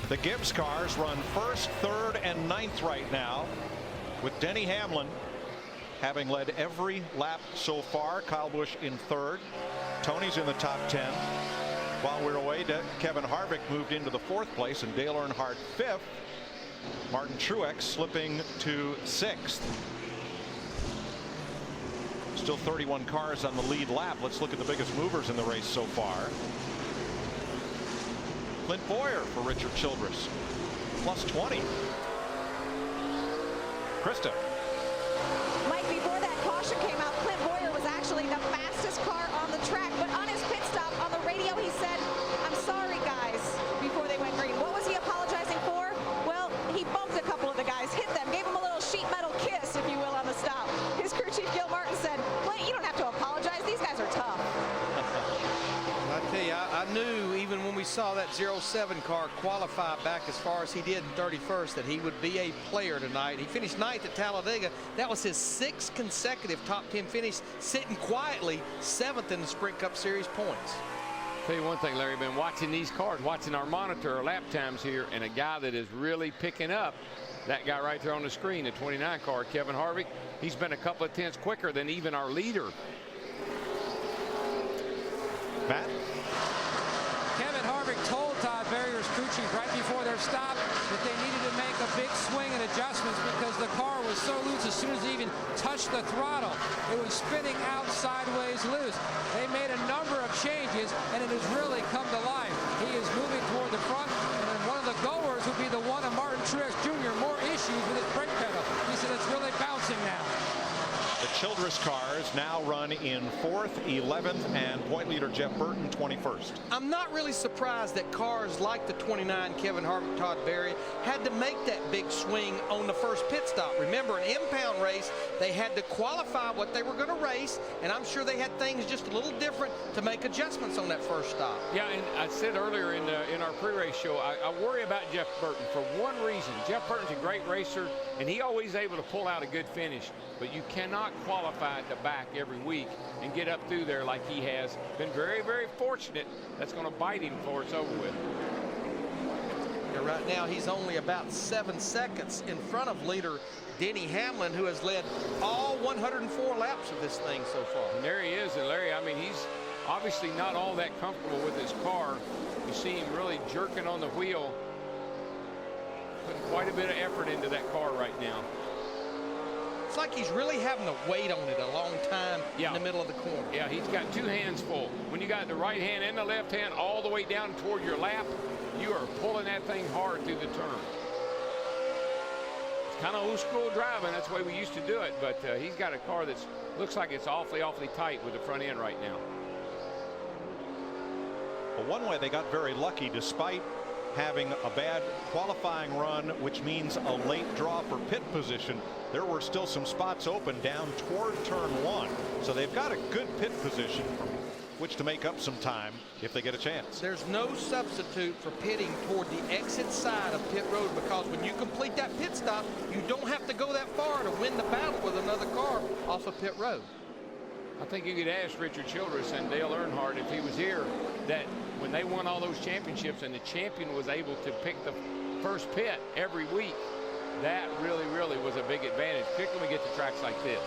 The Gibbs cars run first, third, and ninth right now, with Denny Hamlin having led every lap so far. Kyle Busch in third. Tony's in the top 10. While we're away, Kevin Harvick moved into the fourth place and Dale Earnhardt fifth. Martin Truex slipping to sixth. Still 31 cars on the lead lap. Let's look at the biggest movers in the race so far. Clint Bowyer for Richard Childress, plus 20. Krista. Mike, before that caution came out, Clint Bowyer was actually the fastest car on the track, but on his pit stop on the radio he said, "I'm sorry guys," before they went green. What was he apologizing for? Well, he bumped a couple of the guys, hit them, gave them a little sheet metal kiss, if you will, on the stop. His crew chief Gil Martin said, "Clint, you don't have to apologize, these guys are tough." I tell you, I knew even when we saw that 07 car qualify back as far as he did in 31st that he would be a player tonight. He finished ninth at Talladega. That was his 6th consecutive top 10 finish, sitting quietly 7th in the Sprint Cup Series points. Tell you one thing, Larry, been watching these cars, watching our monitor, our lap times here, and a guy that is really picking up, that guy right there on the screen, the 29 car, Kevin Harvick. He's been a couple of tenths quicker than even our leader. Matt? Kevin Harvick told Todd Berrier's crew chief right before their stop that they needed to make a big swing and adjustments because the car was so loose as soon as he even touched the throttle. It was spinning out sideways loose. They made a number of changes and it has really come to life. He is moving toward the front, and then one of the goers would be the one of Martin Truex Jr. More issues with his brake pedal. He said it's really bouncing now. The Childress cars now run in 4th, 11th, and point leader Jeff Burton 21st. I'm not really surprised that cars like the 29 Kevin Harvick, Todd Berry had to make that big swing on the first pit stop. Remember, an impound race, they had to qualify what they were going to race, and I'm sure they had things just a little different to make adjustments on that first stop. Yeah, and I said earlier in our pre-race show, I worry about Jeff Burton for one reason. Jeff Burton's a great racer, and he always able to pull out a good finish, but you cannot qualify at the back every week and get up through there like he has. Been very, very fortunate. That's going to bite him before it's over with. Yeah, right now he's only about 7 seconds in front of leader Denny Hamlin, who has led all 104 laps of this thing so far. And there he is. And Larry, I mean, he's obviously not all that comfortable with his car. You see him really jerking on the wheel, putting quite a bit of effort into that car right now. It's like he's really having to wait on it a long time in the middle of the corner. Yeah, he's got 2 hands full. When you got the right hand and the left hand all the way down toward your lap, you are pulling that thing hard through the turn. It's kind of old school driving. That's the way we used to do it. But he's got a car that looks like it's awfully, awfully tight with the front end right now. Well, one way they got very lucky, despite having a bad qualifying run, which means a late draw for pit position, there were still some spots open down toward turn 1. So they've got a good pit position from which to make up some time if they get a chance. There's no substitute for pitting toward the exit side of pit road, because when you complete that pit stop, you don't have to go that far to win the battle with another car off of pit road. I think you could ask Richard Childress and Dale Earnhardt if he was here, that when they won all those championships and the champion was able to pick the first pit every week, that really, really was a big advantage, particularly when we get to tracks like this.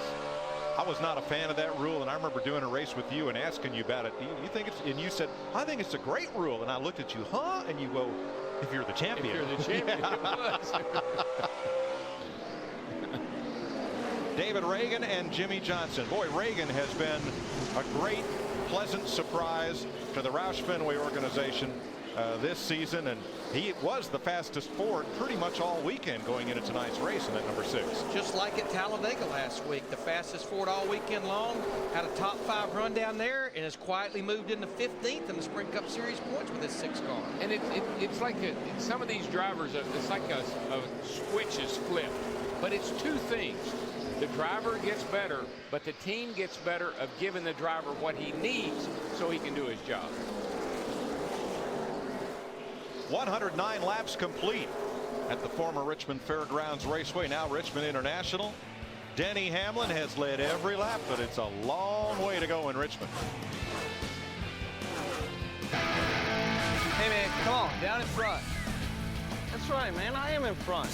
I was not a fan of that rule, and I remember doing a race with you and asking you about it. You think it's, and you said, I think it's a great rule. And I looked at you, huh? And you go, if you're the champion. If you're the champion, Yeah. it was. David Reagan and Jimmy Johnson. Boy, Reagan has been a great, pleasant surprise to the Roush Fenway organization this season, and he was the fastest Ford pretty much all weekend going into tonight's race in that number 6. Just like at Talladega last week, the fastest Ford all weekend long, had a top 5 run down there, and has quietly moved into 15th in the Sprint Cup Series points with his 6 car. And it's like some of these drivers, it's like a switch is flipped, but it's 2 things. The driver gets better, but the team gets better of giving the driver what he needs so he can do his job. 109 laps complete at the former Richmond Fairgrounds Raceway, now Richmond International. Denny Hamlin has led every lap, but it's a long way to go in Richmond. Hey man, come on, down in front. That's right, man. I am in front.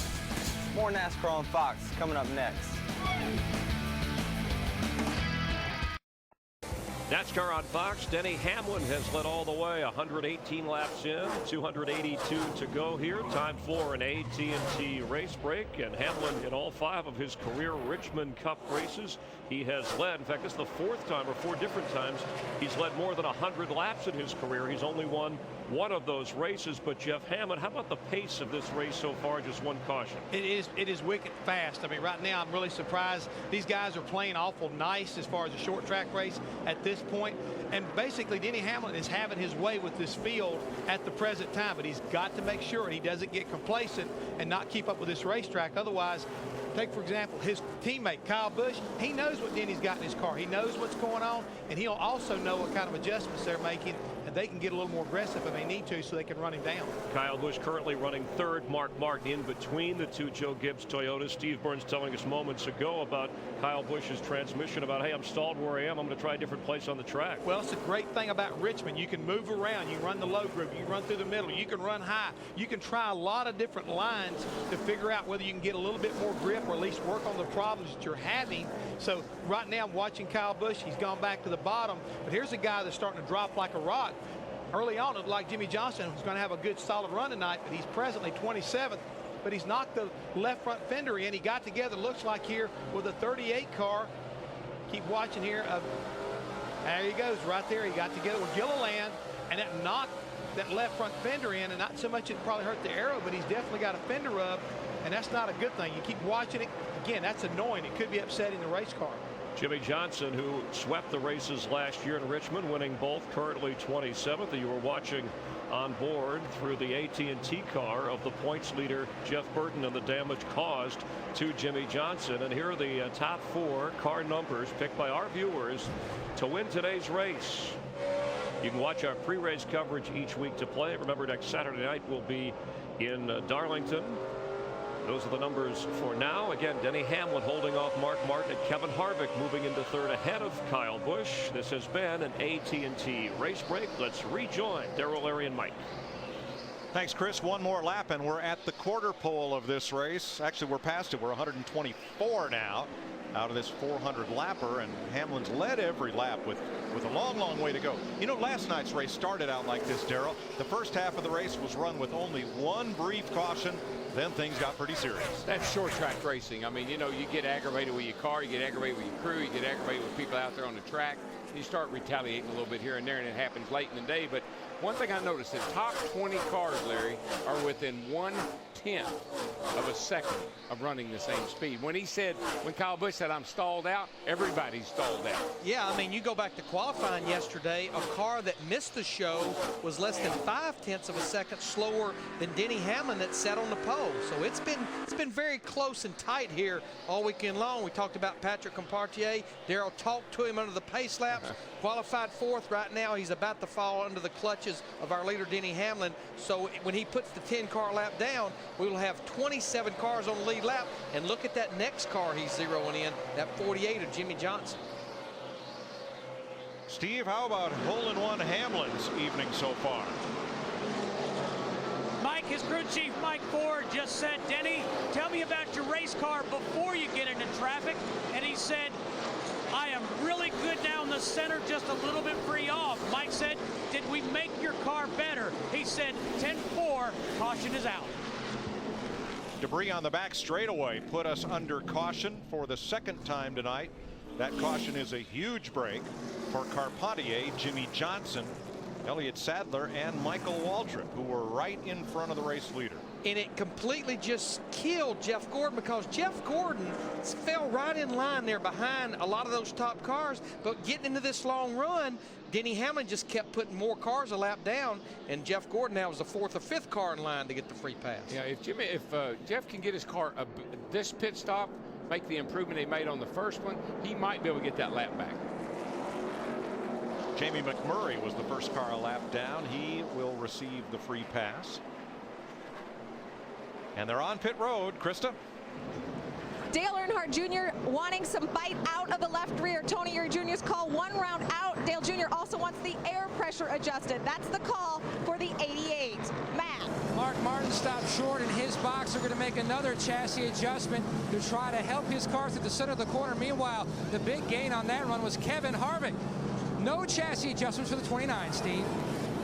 More NASCAR on Fox coming up next. NASCAR on Fox. Denny Hamlin has led all the way, 118 laps in, 282 to go here. Time for an AT&T race break, and Hamlin in all 5 of his career Richmond Cup races he has led. In fact, this is the 4th time, or 4 different times, he's led more than 100 laps in his career. He's only won one of those races. But Jeff Hammond, how about the pace of this race so far? Just one caution. It is wicked fast. I mean, right now I'm really surprised. These guys are playing awful nice as far as a short track race at this point. And basically Denny Hamlin is having his way with this field at the present time, but he's got to make sure he doesn't get complacent and not keep up with this racetrack. Otherwise, take for example his teammate Kyle Busch. He knows what Denny's got in his car. He knows what's going on, and he'll also know what kind of adjustments they're making, and they can get a little more aggressive if they need to, so they can run him down. Kyle Busch currently running 3rd. Mark Martin in between the 2 Joe Gibbs Toyotas. Steve Burns telling us moments ago about Kyle Busch's transmission, about, hey, I'm stalled where I am. I'm going to try a different place on the track. Well, it's a great thing about Richmond. You can move around. You can run the low group. You can run through the middle. You can run high. You can try a lot of different lines to figure out whether you can get a little bit more grip or at least work on the problems that you're having. So right now I'm watching Kyle Busch. He's gone back to the bottom. But here's a guy that's starting to drop like a rock. Early on, it looked like Jimmy Johnson was going to have a good solid run tonight, but he's presently 27th. But he's knocked the left front fender in. He got together, looks like here, with a 38 car. Keep watching here. There he goes right there. He got together with Gilliland, and that knocked that left front fender in, and not so much it probably hurt the aero, but he's definitely got a fender rub, and that's not a good thing. You keep watching it. Again, that's annoying. It could be upsetting the race car. Jimmy Johnson, who swept the races last year in Richmond, winning both, currently 27th. You were watching on board through the AT&T car of the points leader Jeff Burton and the damage caused to Jimmy Johnson. And here are the top 4 car numbers picked by our viewers to win today's race. You can watch our pre-race coverage each week to play. Remember, next Saturday night we'll be in Darlington. Those are the numbers for now. Again, Denny Hamlin holding off Mark Martin, and Kevin Harvick moving into 3rd ahead of Kyle Busch. This has been an AT&T race break. Let's rejoin Darrell, Larry, and Mike. Thanks, Chris. One more lap, and we're at the quarter pole of this race. Actually, we're past it. We're 124 now out of this 400 lapper, and Hamlin's led every lap with a long way to go. You know, last night's race started out like this, Darrell. The first half of the race was run with only one brief caution. Then things got pretty serious. That's short track racing. I mean, you know, you get aggravated with your car, you get aggravated with your crew, you get aggravated with people out there on the track. You start retaliating a little bit here and there, and it happens late in the day. But one thing I noticed, the top 20 cars, Larry, are within 1/10 of a second of running the same speed. When Kyle Busch said, I'm stalled out, everybody's stalled out. Yeah, I mean, you go back to qualifying yesterday, a car that missed the show was less than 5/10 of a second slower than Denny Hamlin that sat on the pole. So it's been very close and tight here all weekend long. We talked about Patrick Compartier. Darrell talked to him under the pace laps. Qualified 4th right now. He's about to fall under the clutches of our leader Denny Hamlin. So when he puts the 10-car lap down, we will have 27 cars on the lead lap. And look at that next car he's zeroing in, that 48 of Jimmy Johnson. Steve, how about hole-in-one Hamlin's evening so far? Mike, his crew chief Mike Ford just said, Denny, tell me about your race car before you get into traffic. And he said, I am really good now in the center, just a little bit free off. Mike said, did we make your car better? He said, 10-4, caution is out. Debris on the back straightaway put us under caution for the 2nd time tonight. That caution is a huge break for Carpentier, Jimmy Johnson, Elliott Sadler, and Michael Waltrip, who were right in front of the race leader. And it completely just killed Jeff Gordon, because Jeff Gordon fell right in line there behind a lot of those top cars. But getting into this long run, Denny Hamlin just kept putting more cars a lap down, and Jeff Gordon now was the 4th or 5th car in line to get the free pass. Yeah, if Jeff can get his car this pit stop, make the improvement he made on the first one, he might be able to get that lap back. Jamie McMurray was the first car a lap down. He will receive the free pass. And they're on pit road. Krista. Dale Earnhardt Jr. wanting some bite out of the left rear. Tony Eury Jr.'s call, 1 round out. Dale Jr. also wants the air pressure adjusted. That's the call for the 88. Matt. Mark Martin stop short in his box. They're going to make another chassis adjustment to try to help his car through the center of the corner. Meanwhile, the big gain on that run was Kevin Harvick. No chassis adjustments for the 29, Steve.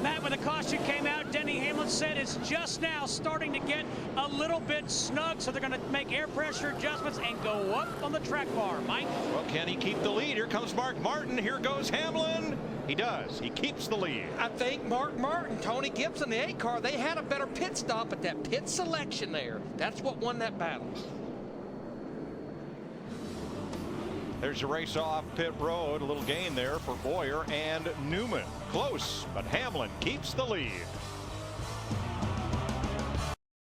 Matt, when the caution came out, Denny Hamlin said it's just now starting to get a little bit snug, so they're going to make air pressure adjustments and go up on the track bar. Mike? Well, can he keep the lead? Here comes Mark Martin. Here goes Hamlin. He does. He keeps the lead. I think Mark Martin, Tony Gibson, the 8 car, they had a better pit stop at that pit selection there. That's what won that battle. There's a race off pit road. A little gain there for Boyer and Newman. Close, but Hamlin keeps the lead.